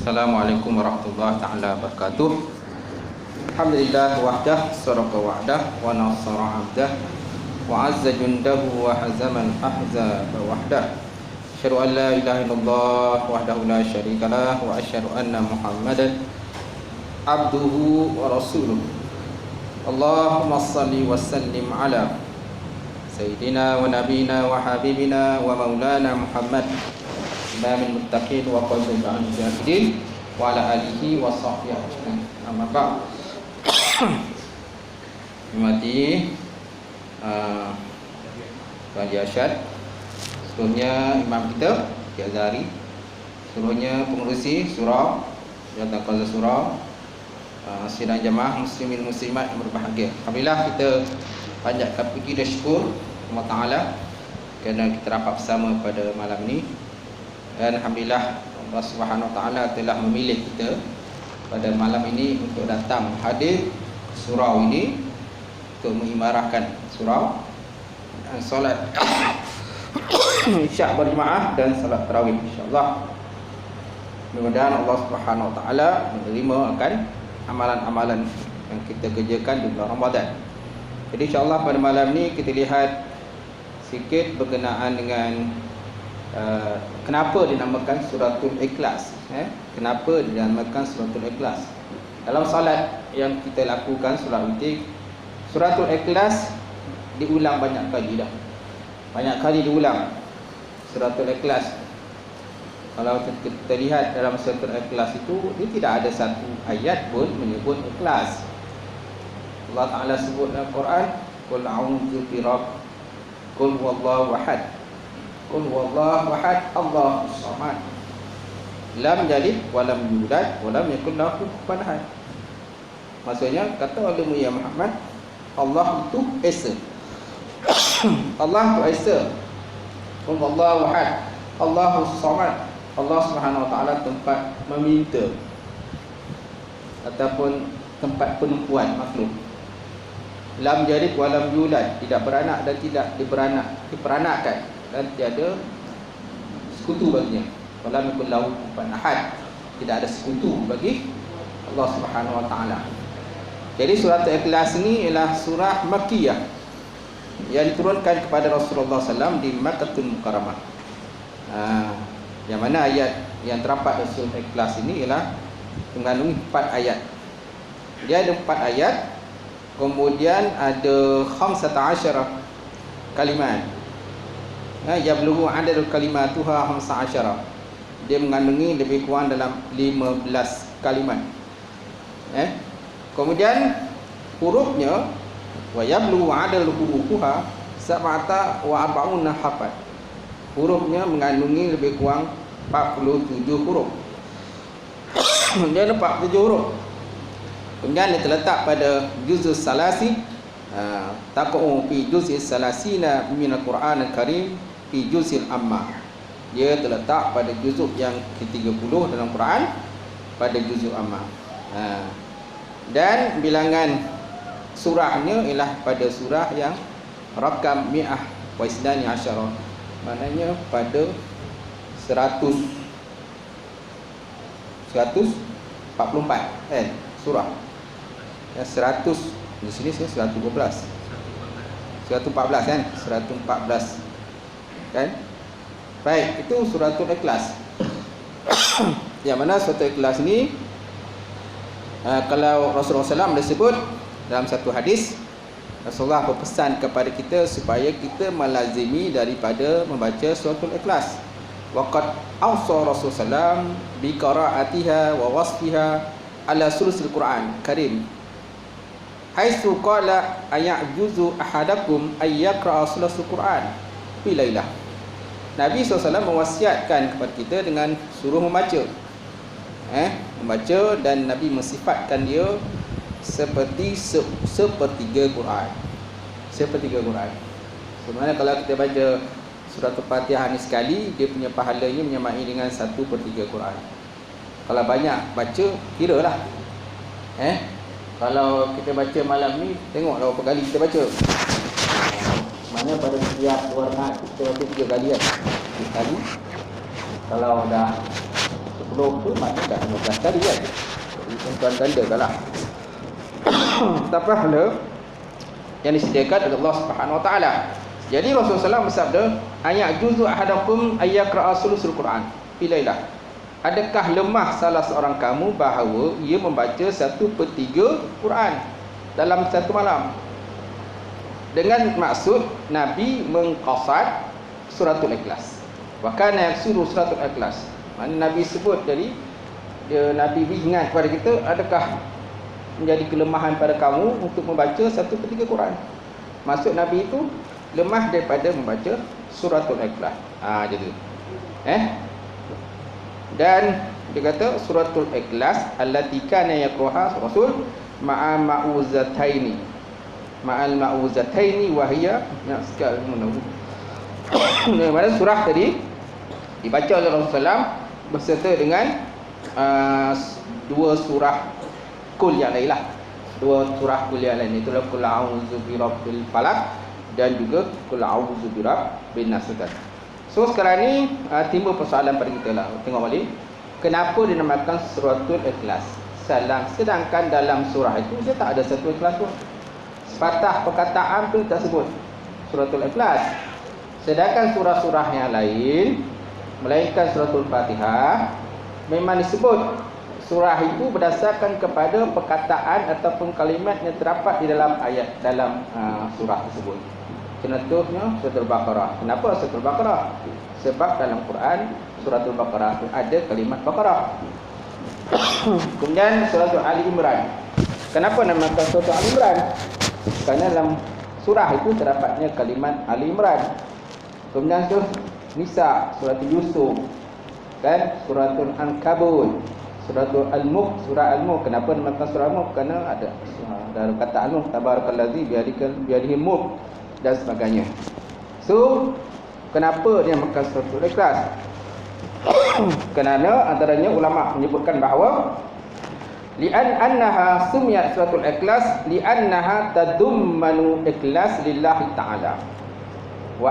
Assalamualaikum warahmatullahi taala wabarakatuh. Alhamdulillah wahdah, sadaqa wa'dah, wa nasara 'abdah, wa 'azza jundahu wa hazaman ahzaba wahdah. Asyhadu an la ilaha illallah wahdahu la syarikalah wa asyhadu anna Muhammadan abduhu wa rasuluh. Allahumma shalli wa sallim ala sayyidina wa nabiyina wa habibina wa maulana Muhammad imamil muttaqin wa qadil al-jahidin wa ala alihi wa sahbihi ajma'in. Amma ba'd. Hormati Tuan Haji Arsyad, seluruhnya imam kita Cik Azhari, seluruhnya pengurusi surau Jabatan Qaza Surau, sidang jemaah muslimin muslimat yang berbahagia. Alhamdulillah kita panjatkan puji dan syukur Allah Ta'ala kerana kita rapat bersama pada malam ini. Dan alhamdulillah Allah Subhanahu Wa Ta'ala telah memilih kita pada malam ini untuk datang hadir surau ini untuk mengimarahkan surau, solat isyak berjemaah dan salat tarawih insya-Allah. Mudah-mudahan Allah Subhanahu Wa Ta'ala menerima akan amalan-amalan yang kita kerjakan di bulan Ramadan. Jadi insya-Allah pada malam ni kita lihat sikit berkenaan dengan kenapa dinamakan suratul ikhlas. Kenapa dinamakan suratul ikhlas? Dalam salat yang kita lakukan solat witir, suratul ikhlas diulang banyak kali dah. Banyak kali diulang suratul ikhlas. Kalau kita lihat dalam suratul ikhlas itu, dia tidak ada satu ayat pun menyebut ikhlas. Allah Ta'ala sebut dalam Quran, qul a'udzu birabbil qul huwallahu ahad, qul huwallahu ahad, Allahus samad, lam yalid wa lam yulad wa lam yakul lahu kufuwan ahad. Maksudnya kata ulama ya Muhammad, Allah itu esa. Allah itu esa. Qul huwallahu ahad, Allahus samad. Allah Subhanahu Wa Ta'ala tempat meminta ataupun tempat penumpuan makhluk. Lam yalid wa lam yulad, tidak beranak dan tidak diperanakkan, dan tiada sekutu baginya. Walam yakul lahu kufuwan ahad, tidak ada sekutu bagi Allah Subhanahu Wa Ta'ala. Jadi surah Al-Ikhlas ini ialah surah Makkiyah yang diturunkan kepada Rasulullah SAW di Makkahul Mukarramah. Yang mana ayat yang terdapat dalam surah Al-Ikhlas ini ialah mengandungi 4 ayat. Dia ada 4 ayat, kemudian ada 15 kalimat. Yablughu adadul kalimatuha 15. Dia mengandungi lebih kurang dalam 15 kalimat. Kemudian hurufnya wa yablughu adadul hurufuha sab'ata wa arba'una harfan. Hurufnya mengandungi lebih kurang 47 huruf. Dia ada 47 huruf. Kemudian dia terletak pada juz'us salasi, taqa'u fi juz'is salasina min al-Quran al-Karim fi juz'il amma. Dia terletak pada juzuk yang ke-30 dalam Quran, pada juzuk amma. Dan bilangan surahnya ialah pada surah yang rakam mi'ah wa isnani asyara, maknanya pada 144 surah. 100 di sini saya 112. 114 kan? 114 kan? Baik, itu suratul Ikhlas. Yang mana suratul Ikhlas ini kalau Rasulullah SAW disebut dalam satu hadis, Rasulullah berpesan kepada kita supaya kita melazimi daripada membaca suratul Ikhlas. Waqad awsa Rasulullah SAW bi qira'atiha wa wasfiha ala sulusil Quran Karim, haitsu qala ayajuzu ahadakum ay yaqra'a sulusul Quran fi lailah. Nabi SAW mewasiatkan kepada kita dengan suruh membaca, membaca, dan Nabi mensifatkan dia seperti sepertiga Quran. Sepertiga Quran. Sebenarnya kalau kita baca surah Al-Fatihah ni sekali, dia punya pahalanya menyamai dengan 1/3 Quran. Kalau banyak baca, kiralah. Kalau kita baca malam ni, tengoklah berapa kali kita baca. Mana pada setiap 2 rakaat kita baca 3 kali kan. 3 kali. Kalau dah 10 tu maknanya dah 15 kali kan. Jadi tuan-tuan gandakan lah. Tak pahala yang disediakan oleh Allah Subhanahu Wa Taala. Jadi Rasulullah SAW bersabda, ayat juzu ahadakum ayyaqra'a sulusul Quran fi lailah. Adakah lemah salah seorang kamu bahawa ia membaca 1/3 Quran dalam satu malam? Dengan maksud Nabi mengqasad suratul Ikhlas. Wa kana yaksuru suratul Ikhlas. Mana Nabi sebut jadi Nabi ingat kepada kita, adakah menjadi kelemahan pada kamu untuk membaca 1/3 Quran? Maksud Nabi itu lemah daripada membaca suratul Ikhlas. Jadi dan dia kata suratul Ikhlas allati kana yaqra'uha Rasul ma'a ma'uzataini ma'al ma'uzataini wa hiya sekal menahu. Mana surah tadi dibaca oleh Rasulullah berserta dengan dua surah kul yang lain lah. Dua surah kul yang lain itulah qul a'udzu birabbil falaq dan juga qul a'udzu birabbin nas. So sekarang ni timbul persoalan pada kita lah. Tengok balik, kenapa dinamakan suratul Ikhlas? Sedangkan dalam surah itu dia tak ada satu Ikhlas pun. Sepatah perkataan pun tak sebut suratul Ikhlas. Sedangkan surah-surah yang lain, melainkan suratul Fatihah, memang disebut surah itu berdasarkan kepada perkataan ataupun kalimat yang terdapat di dalam ayat dalam surah tersebut. Contohnya suratul Baqarah. Kenapa suratul Baqarah? Sebab dalam Quran suratul Baqarah itu ada kalimat Baqarah. Kemudian suratul Ali Imran. Kenapa namakan suratul Ali Imran? Kerana dalam surah itu terdapatnya kalimat Ali Imran. Kemudian surah Nisa, suratul Yusuf, kan, suratul Ankabut, suratul Al-Mulk, surah Al-Mulk. Kenapa namakan surah Al-Mulk? Kerana ada dalam kata Al-Mulk, tabarakallazi biyadihi mulk dan sebagainya. So, kenapa dia namakan suratul Ikhlas? Kerana antaranya ulama menyebutkan bahawa annaha sumiyat suratul Ikhlas annaha tadummanu ikhlas lillahi ta'ala wa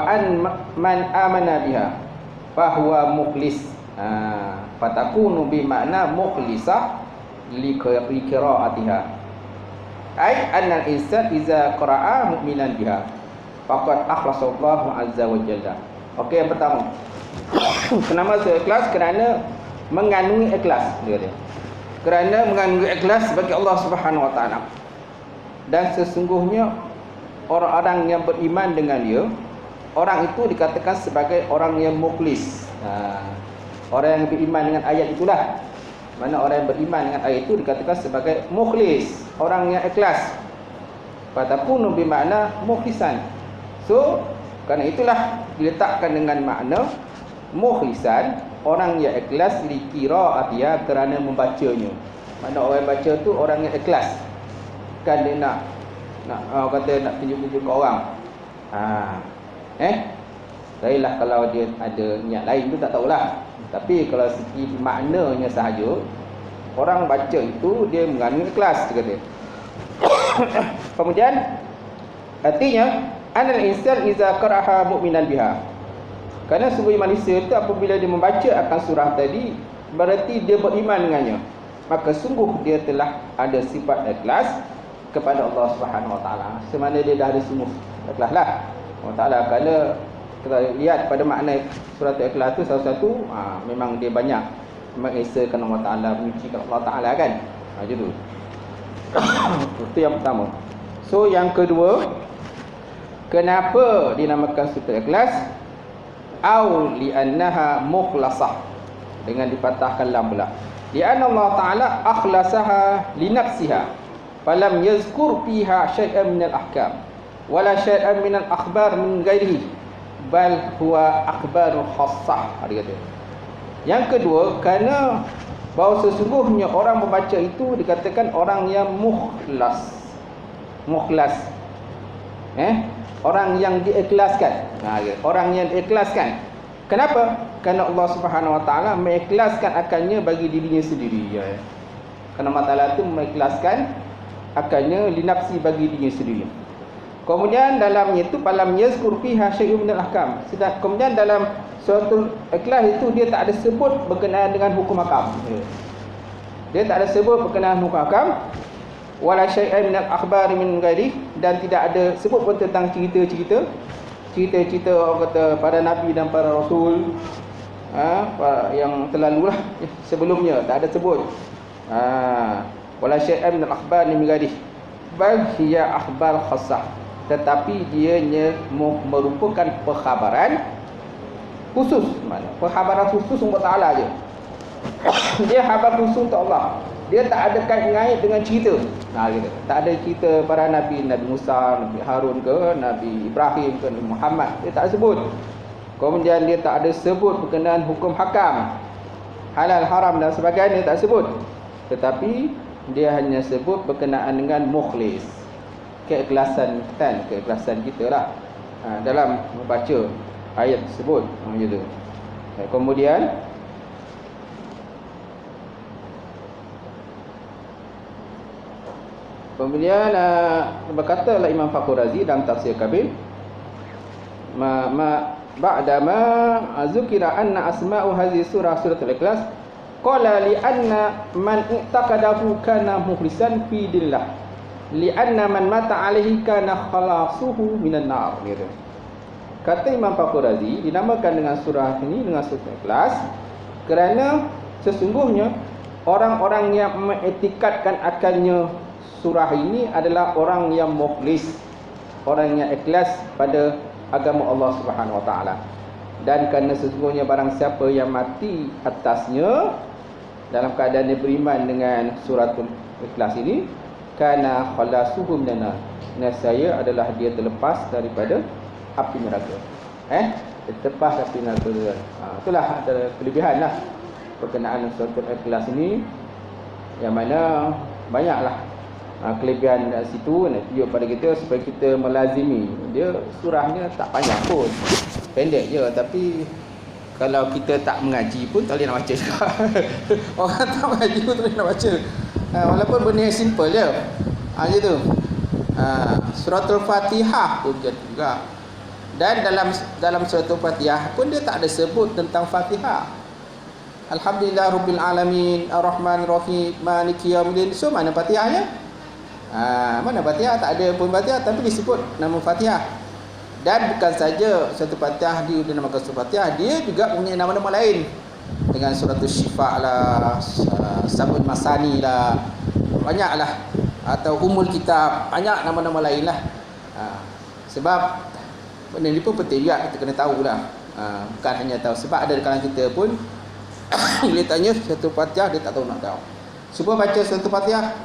an man amana biha fahuwa mukhlis. Fatakunu bi makna mukhlisah li qira'atiha. Ai anna al-insan iza qara'a mu'minan biha faqad akhlasallahu azza wa jalla. Okey, yang pertama, kenapa suratul Ikhlas? Kerana mengandungi ikhlas, dia kata. Kerana mengandungi ikhlas bagi Allah Subhanahu Wa Taala. Dan sesungguhnya orang-orang yang beriman dengan dia, orang itu dikatakan sebagai orang yang mukhlis. Orang yang beriman dengan ayat itulah. Mana orang yang beriman dengan ayat itu dikatakan sebagai mukhlis, orang yang ikhlas. Fatakunu bi makna mukhlisan. So, kerana itulah diletakkan dengan makna mukhlisan, orang yang ikhlas li qira'atiha, kerana membacanya. Mana orang yang baca tu orang yang ikhlas. Kan dia nak kata nak tunjuk-tunjuk ke orang. Lainlah kalau dia ada niat lain tu tak tahulah. Tapi kalau segi maknanya sahaja, orang baca itu dia mengandung ikhlas, dia kata. Kemudian artinya anal insan iza qara'aha mu'minan biha. Kerana sebuah manusia itu apabila dia membaca akan surah tadi, berarti dia beriman dengannya, maka sungguh dia telah ada sifat ikhlas kepada Allah Subhanahu Wa Taala. Semana dia dah ada sungguh ikhlaslah Allah Taala. Kalau kita lihat pada makna surah Ikhlas tu satu-satu, memang dia banyak mengesakan Allah Taala, menyucikan Allah Taala, kan. Macam tu. Itu yang pertama. So yang kedua, kenapa dinamakan surah Ikhlas? Au li'annaha mukhlasah, dengan dipatahkan lam pula. Li'anna Allah Ta'ala akhlasaha li nafsiha falam yazkur fiha syai'an min al-ahkam wala syai'an min al-akhbar min ghairihi bal huwa akhbaru khassah. Dia kata. Yang kedua, kerana bahawa sesungguhnya orang membaca itu dikatakan orang yang mukhlas. Orang yang diikhlaskan. Orang yang diikhlaskan. Kenapa? Kerana Allah Subhanahu Wa Taala mengikhlaskan akannya bagi dirinya sendiri. Kerana Allah Taala itu mengikhlaskan akannya li nafsi, bagi dirinya sendiri. Kemudian dalamnya itu falam yazkur fiha syai'un minal ahkam. Sedang kemudian dalam suratul Ikhlas itu dia tak ada sebut berkenaan dengan hukum hakam. Dia tak ada sebut berkenaan hukum hakam, wala syai'an minal akhbar min ghairi, dan tidak ada sebut pun tentang cerita-cerita orang kata para nabi dan para rasul yang terlalu lah sebelumnya, tak ada sebut. Wala syai'an minal akhbar min ghairi bal hiya akhbar khassah, tetapi dia merupakan perkhabaran khusus. Mana perkhabaran khusus untuk Ta'ala je. Dia khabar khusus untuk Allah. Dia tak ada kait dengan cerita. Gitu. Tak ada cerita para nabi, Nabi Musa, Nabi Harun ke, Nabi Ibrahim ke, Nabi Muhammad. Dia tak sebut. Kemudian dia tak ada sebut berkenaan hukum hakam, halal, haram dan sebagainya, tak sebut. Tetapi dia hanya sebut berkenaan dengan mukhlis, keikhlasan kita lah dalam membaca ayat tersebut gitu. Kemudian berkatalah Imam Fakhr Razi dalam Tafsir Kabir, ba'dama zukira anna asma'u hadhihi suratul Ikhlas, qala li anna man i'taqadahu kana mukhlisan fi dinillah, li anna man mata alaihi kana khalasuhu minan nar gitu. Kata Imam Fakhr Razi, dinamakan dengan surah ini dengan surah Ikhlas kerana sesungguhnya orang-orang yang mengiktikadkan akalnya surah ini adalah orang yang mukhlis, orang yang ikhlas pada agama Allah Subhanahu Wa Taala. Dan kerana sesungguhnya barang siapa yang mati atasnya dalam keadaan dia beriman dengan suratul Ikhlas ini, kana khalasuhu minan nar, nescaya adalah dia terlepas daripada api neraka. Terlepas api neraka. Itulah ada kelebihan lah berkenaan suratul Ikhlas ini, yang mana banyaklah kelebihan dari situ nak tunjuk pada kita supaya kita melazimi dia. Surahnya tak panjang pun, pendek je, tapi kalau kita tak mengaji pun tak boleh nak baca juga. Orang tak mengaji pun tak boleh nak baca, walaupun benda yang simple je macam tu. Suratul Fatihah pun juga, dan dalam suratul Fatihah pun dia tak ada sebut tentang Fatihah. Alhamdulillah Rabbil Alamin Ar-Rahman Ar-Rahim Maliki Yawmiddin. So mana Fatihahnya? Mana Fatihah? Tak ada pun Fatihah, tapi disebut nama Fatihah. Dan bukan saja satu Fatihah dia dinamakan surah Fatihah, dia juga punya nama-nama lain, dengan suratul Syifa lah, Sabun Masani lah, banyaklah, atau Umul Kitab, banyak nama-nama lain lah. Sebab benda ni pun penting juga kita kena tahu lah. Bukan hanya tahu, sebab ada kalangan kita pun bila tanya satu Fatihah dia tak tahu nak tahu. Cuba baca satu Fatihah,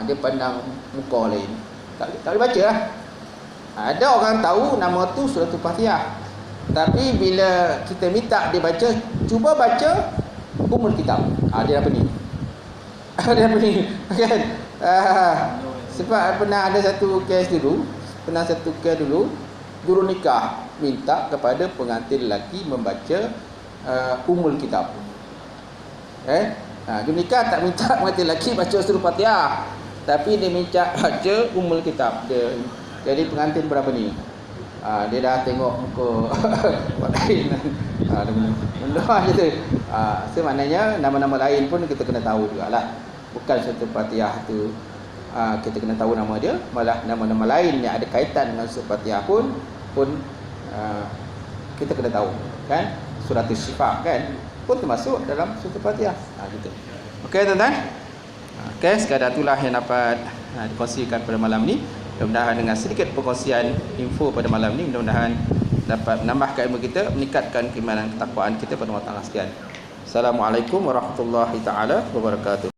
dia pandang muka lain, tak boleh baca lah. Ada orang tahu nama tu suratul Fatihah, tapi bila kita minta dia baca, cuba baca Umul Kitab, dia dah pening. Dia dah pening kan? Sebab pernah ada satu kes dulu, juru nikah minta kepada pengantin lelaki membaca Umul Kitab. Juru nikah tak minta pengantin lelaki baca surah Fatihah, tapi dia minta baca Umul Kitab. Jadi pengantin berapa ni? Dia dah tengok muka orang lain. Benda macam tu. So maknanya nama-nama lain pun kita kena tahu jugalah. Bukan satu Fatihah tu kita kena tahu nama dia, malah nama-nama lain yang ada kaitan dengan surah Fatihah pun kita kena tahu kan. Suratul Syifa kan pun termasuk dalam surah Fatihah. Gitu. Okey tuan-tuan. Okey, sekadar itulah yang dapat dikongsikan pada malam ni. Mudah-mudahan dengan sedikit perkongsian info pada malam ni, mudah-mudahan dapat menambahkan ilmu kita, meningkatkan keimanan ketakwaan kita pada Allah Taala sekalian. Assalamualaikum warahmatullahi taala wabarakatuh.